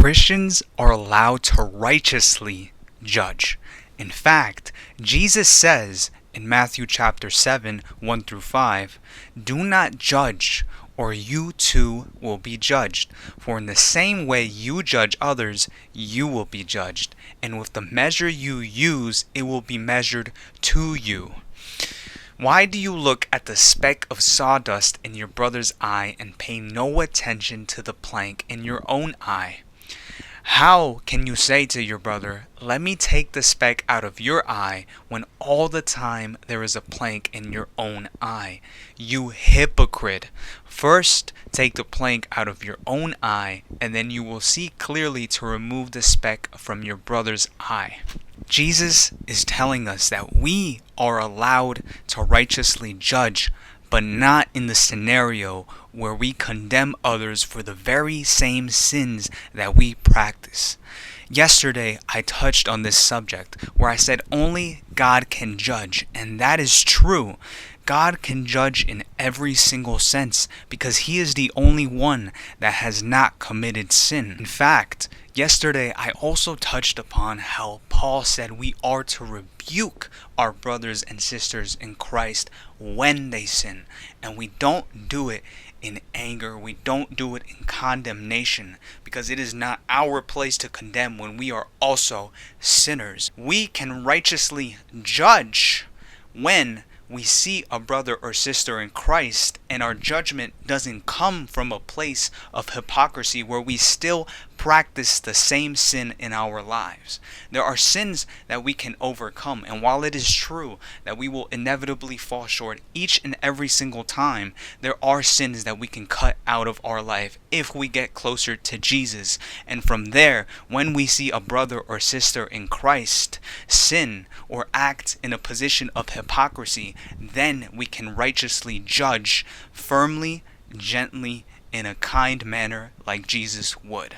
Christians are allowed to righteously judge. In fact, Jesus says in Matthew chapter 7, 1 through 5, "Do not judge, or you too will be judged. For in the same way you judge others, you will be judged. And with the measure you use, it will be measured to you." Why do you look at the speck of sawdust in your brother's eye and pay no attention to the plank in your own eye? How can you say to your brother, "Let me take the speck out of your eye," when all the time there is a plank in your own eye? You hypocrite! First, take the plank out of your own eye, and then you will see clearly to remove the speck from your brother's eye. Jesus is telling us that we are allowed to righteously judge, but not in the scenario where we condemn others for the very same sins that we practice. Yesterday, I touched on this subject where I said only God can judge, and that is true. God can judge in every single sense because He is the only one that has not committed sin. In fact, yesterday I also touched upon how Paul said we are to rebuke our brothers and sisters in Christ when they sin. And we don't do it in anger. We don't do it in condemnation, because it is not our place to condemn when we are also sinners. We can righteously judge when we see a brother or sister in Christ and our judgment doesn't come from a place of hypocrisy where we still practice the same sin in our lives. There are sins that we can overcome, and while it is true that we will inevitably fall short each and every single time, there are sins that we can cut out of our life if we get closer to Jesus. And from there, when we see a brother or sister in Christ sin or act in a position of hypocrisy, then we can righteously judge firmly, gently, in a kind manner like Jesus would.